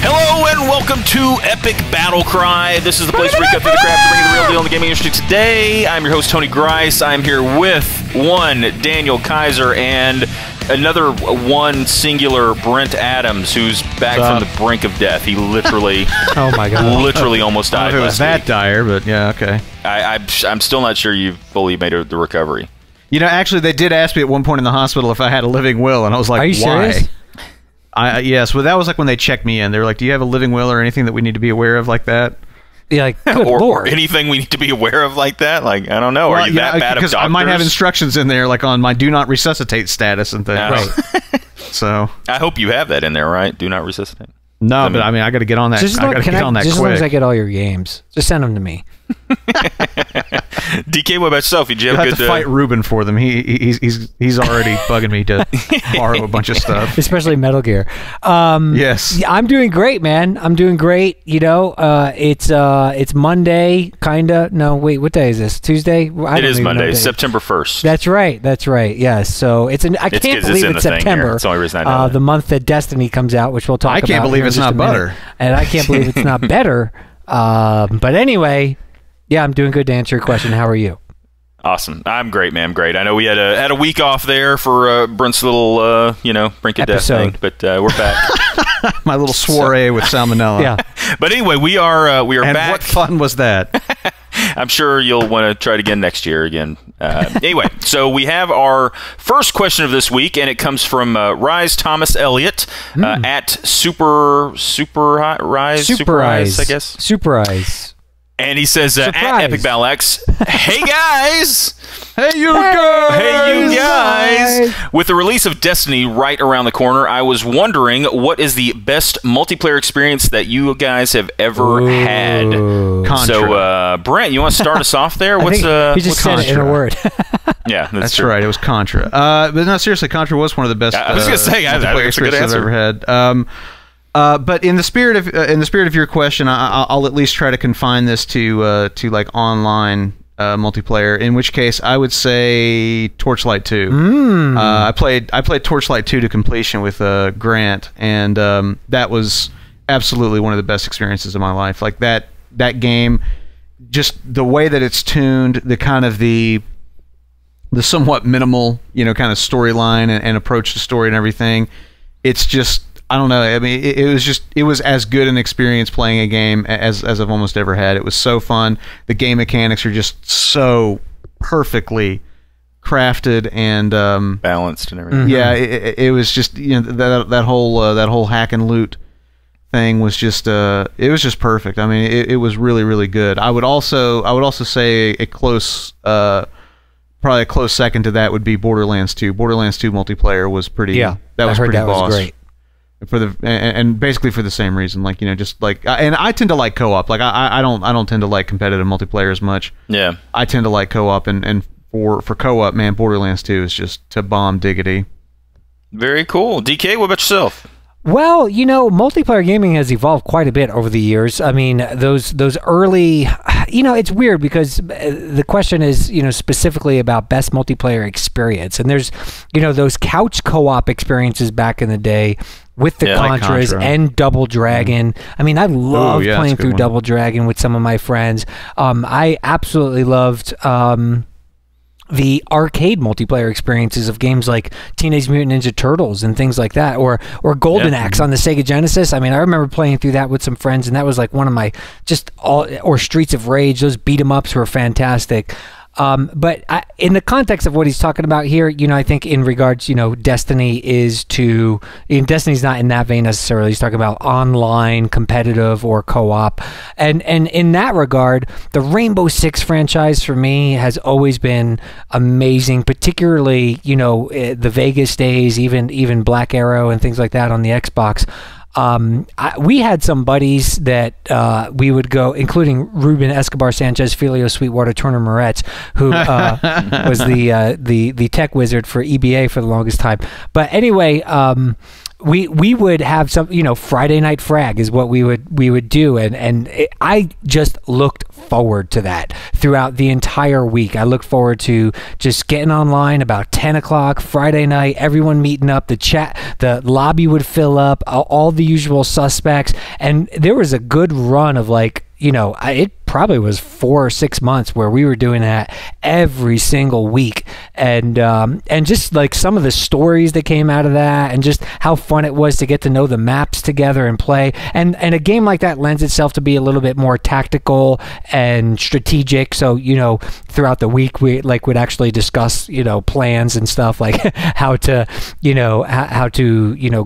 Hello and welcome to Epic Battlecry. This is the place where we cut through the crap to bring you the real deal in the gaming industry. Today, I'm your host, Tony Grice. I'm here with one Daniel Kaiser and another one singular Brent Adams, who's back from the brink of death. He literally, oh my god, literally almost died. I don't know if it was that dire, but yeah, okay. I'm still not sure you've fully made the recovery. You know, actually, they did ask me at one point in the hospital if I had a living will, and I was like, "Are you why?" serious? Yes, well, that was like when they checked me in. They were like, "Do you have a living will or anything that we need to be aware of like that?" Yeah, like, good or lord. anything we need to be aware of like that? Like, I don't know. Well, Are you that bad of doctors? Because I might have instructions in there, like on my do not resuscitate status and things. Right. So I hope you have that in there, right? Do not resuscitate. No, but I mean, I got to get on that. Just I got to get on that just as long as I quick. get all your games, just send them to me. DK, what about yourself? Did you You'll have a have good to fight Ruben for them. He's already bugging me to borrow a bunch of stuff. Especially Metal Gear. Yes. I'm doing great, man. I'm doing great. You know, it's Monday, kinda. No, wait, what day is this? Tuesday? It is Monday, September 1st. That's right. That's right. Yes. So I can't believe it's September. That's the only reason I know. The month that Destiny comes out, which we'll talk about. I can't believe it's not butter. And I can't believe it's not better. But anyway, yeah, I'm doing good to answer your question. How are you? Awesome. I'm great, man. I'm great. I know we had a week off there for Brent's little, brink of death thing, but we're back. My little soiree with salmonella. Yeah. But anyway, we are and back. what fun was that? I'm sure you'll want to try it again next year again. Anyway, so we have our first question of this week, and it comes from Rhys Thomas Elliott at Super Eyes, I guess. Super Eyes. And he says, at Epic BattleX, hey guys! Hey you guys! Hey you guys! With the release of Destiny right around the corner, I was wondering what is the best multiplayer experience that you guys have ever had? Contra. So, Brent, you want to start us off there? He just said it in a word. Yeah, that's true. Right. It was Contra. But no, seriously, Contra was one of the best. I was going to say, multiplayer experiences I've ever had. But in the spirit of your question, I'll at least try to confine this to like online multiplayer. In which case, I would say Torchlight 2. I played Torchlight 2 to completion with Grant, and that was absolutely one of the best experiences of my life. Like that game, just the way that it's tuned, the kind of the somewhat minimal, kind of storyline and approach to story and everything. It's just, I don't know. I mean, it was as good an experience playing a game as I've almost ever had. It was so fun. The game mechanics are just so perfectly crafted and balanced and everything. Yeah, it was just that whole hack and loot thing was just it was just perfect. I mean, it was really, really good. I would also say a close probably a close second to that would be Borderlands 2. Borderlands 2 multiplayer was pretty. Yeah, that was pretty boss. Was great. And basically for the same reason, like just like, and I tend to like co-op. Like I don't tend to like competitive multiplayer as much. Yeah, I tend to like co-op, and for co-op, man, Borderlands 2 is just to bomb diggity. Very cool. DK, what about yourself? Well, multiplayer gaming has evolved quite a bit over the years. I mean, those early, it's weird because the question is, specifically about best multiplayer experience. And there's, those couch co-op experiences back in the day with the Contras and Double Dragon. I mean, I loved playing through Double Dragon with some of my friends. I absolutely loved the arcade multiplayer experiences of games like Teenage Mutant Ninja Turtles and things like that, or Golden Axe on the Sega Genesis. I mean, I remember playing through that with some friends, and that was like one of my or Streets of Rage. Those beat 'em ups were fantastic. But in the context of what he's talking about here, I think in regards, Destiny's not in that vein necessarily. He's talking about online, competitive, or co-op. And in that regard, the Rainbow Six franchise for me has always been amazing, particularly, the Vegas days, even Black Arrow and things like that on the Xbox. We had some buddies that we would go, including Ruben Escobar Sanchez, Filio Sweetwater, Turner Moretz, who was the tech wizard for EBA for the longest time. But anyway, we would have some, Friday night frag is what we would do, and I just looked forward to that throughout the entire week. I looked forward to just getting online about 10 o'clock Friday night, everyone meeting up, the lobby would fill up, all the usual suspects, and there was a good run of it probably was 4 or 6 months where we were doing that every single week, and just like some of the stories that came out of that, and just how fun it was to get to know the maps together and play, and a game like that lends itself to be a little bit more tactical and strategic. So throughout the week we would actually discuss plans and stuff, like how to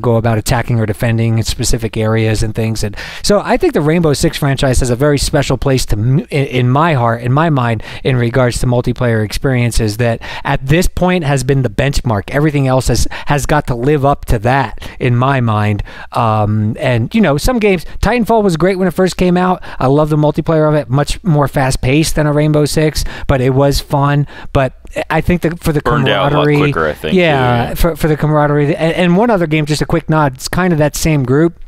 go about attacking or defending in specific areas and things. And so I think the Rainbow Six franchise has a very special place in my heart, in my mind, in regards to multiplayer experiences, that at this point has been the benchmark. Everything else has got to live up to that in my mind. And some games, Titanfall was great when it first came out. I love the multiplayer of it, much more fast paced than a Rainbow Six, but it was fun. But I think that for the burned camaraderie, out a lot quicker, I think, yeah, for the camaraderie, and one other game, just a quick nod, it's kind of that same group.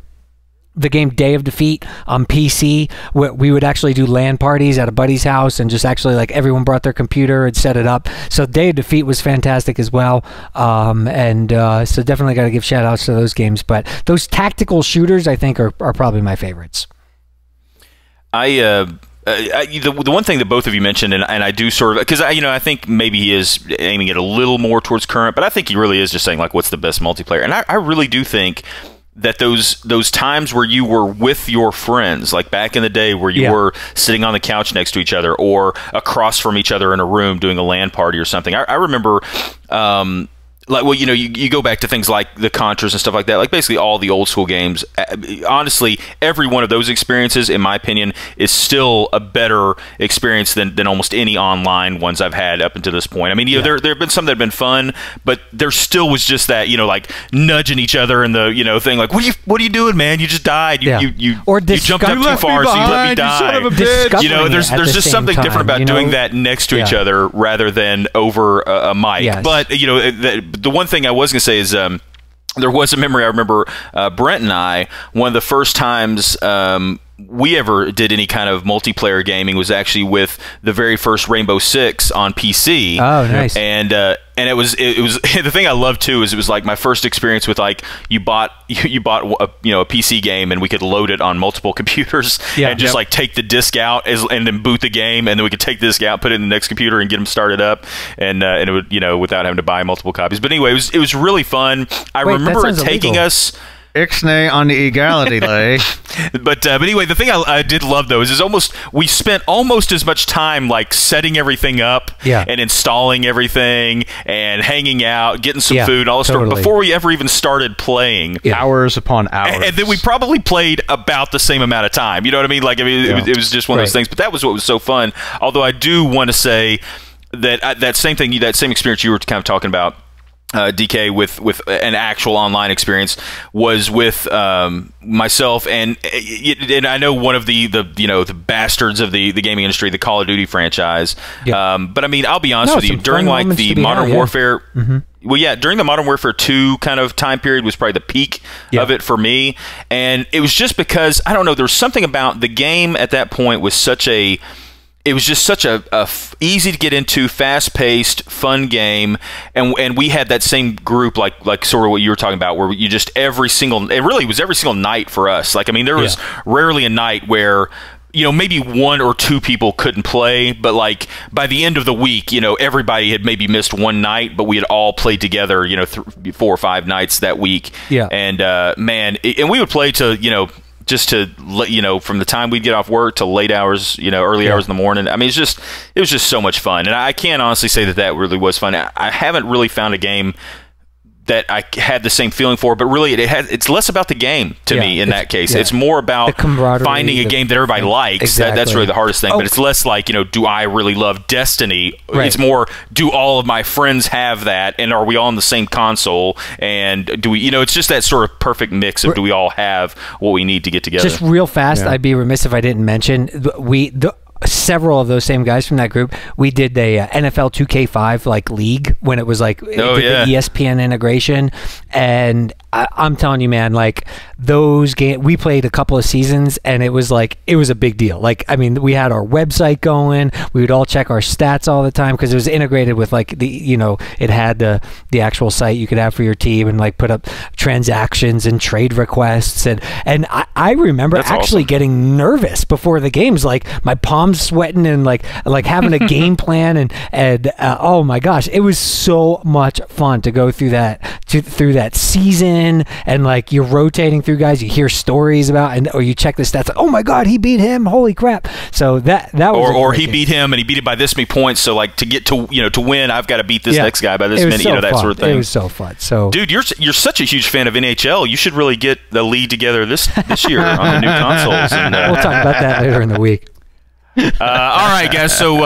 The game Day of Defeat on PC, where we would actually do LAN parties at a buddy's house, and just actually everyone brought their computer and set it up. So Day of Defeat was fantastic as well. So definitely got to give shout outs to those games. But those tactical shooters, I think, are probably my favorites. The one thing that both of you mentioned, and I do sort of, because I think maybe he is aiming it a little more towards current, but I think he really is just saying what's the best multiplayer, and I really do think that those times where you were with your friends, like back in the day where you were sitting on the couch next to each other or across from each other in a room doing a LAN party or something. I remember you go back to things like the Contras and stuff like that, basically all the old school games. Honestly, every one of those experiences, in my opinion, is still a better experience than almost any online ones I've had up until this point. I mean, there have been some that have been fun, but there still was just that, nudging each other in the, thing, what are you doing, man? You just died. You jumped up too far, so you let me die. You son of a bitch. There's just something different about doing that next to each other rather than over a mic. Yes. But, the one thing I was going to say is there was a memory I remember Brent and I, one of the first times we ever did any kind of multiplayer gaming was actually with the very first Rainbow Six on PC. Oh, nice. And it was the thing I loved too is it was my first experience with you bought a PC game and we could load it on multiple computers and just take the disc out and then boot the game, and then we could take the disc out, put it in the next computer, and get them started up, and it would without having to buy multiple copies. But anyway, it was really fun. I remember it taking us. Ixnay on the egality lay. But anyway, the thing I did love though is we spent almost as much time setting everything up and installing everything and hanging out, getting some food, all this stuff before we ever even started playing. Hours upon hours. And then we probably played about the same amount of time. You know what I mean? It was just one of those things. But that was what was so fun. Although I do want to say that that same experience you were kind of talking about, DK, with an actual online experience was with myself and I know one of the bastards of the gaming industry, the Call of Duty franchise. But I mean, I'll be honest with you, during the Modern Warfare. Well, yeah, during the Modern Warfare 2 kind of time period was probably the peak of it for me, and it was just because I don't know, there was something about the game at that point was such a. It was just such a easy to get into, fast-paced, fun game, and we had that same group, like sort of what you were talking about, where you just it really was every single night for us. I mean, there was rarely a night where maybe one or two people couldn't play, but by the end of the week, everybody had maybe missed one night, but we had all played together, 4 or 5 nights that week. And man, and we would play to just to from the time we'd get off work to late hours, early hours in the morning. I mean, it was just so much fun, and I can't honestly say that really was fun. I haven't really found a game that I had the same feeling for, but really it's less about the game to me in that case. It's more about finding a game that everybody likes. Exactly. That's really the hardest thing. But it's less do I really love Destiny? It's more, do all of my friends have that, and are we all on the same console? And do we, it's just that sort of perfect mix of do we all have what we need to get together? Just real fast, I'd be remiss if I didn't mention several of those same guys from that group. We did the NFL 2K5 league when it was the ESPN integration, and I'm telling you, man, like those games, we played a couple of seasons and it was a big deal. Like, I mean, we had our website going, we would all check our stats all the time because it was integrated with like it had the actual site you could have for your team and like put up transactions and trade requests. And I remember actually getting nervous before the games, like my palms sweating and like having a game plan and oh my gosh, it was so much fun to go through that season, and like you're rotating through guys, you hear stories about, or you check the stats, like, oh my god, he beat him, holy crap. So that was or he beat him and he beat it by this many points, so like to get to to win, I've got to beat this next guy by this many, that sort of thing. It was so fun. So dude, you're such a huge fan of NHL, you should really get the league together this year on the new consoles. And, we'll talk about that later in the week. All right, guys. So,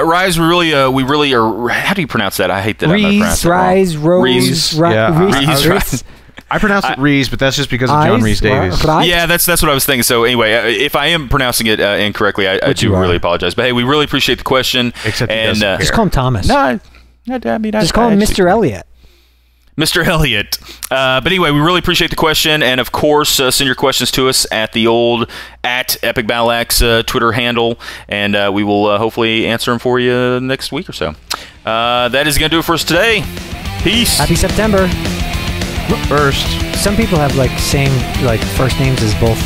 Rhys, we really are. How do you pronounce that? I hate that. Rhys, Rose, Rhys. I pronounce it Rhys, but that's just because of John Rhys Davies. Yeah, that's what I was thinking. So anyway, if I am pronouncing it incorrectly, I do really apologize. But hey, we really appreciate the question. Except just call him Thomas. No, I mean, just call him Mr. Elliott. Mr. Elliott. But anyway, we really appreciate the question, and of course, send your questions to us at the old @EpicBattleX Twitter handle, and we will hopefully answer them for you next week or so. That is going to do it for us today. Peace. Happy September. First. Some people have like same first names as both,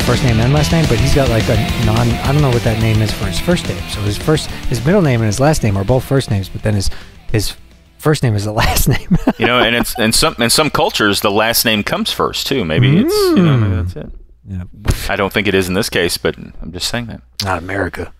first name and last name, but he's got like I don't know what that name is for his first name. So his middle name and his last name are both first names, but then his first name is the last name. And it's in some cultures the last name comes first too. Maybe it's maybe that's it. Yeah. I don't think it is in this case, but I'm just saying that. Not America.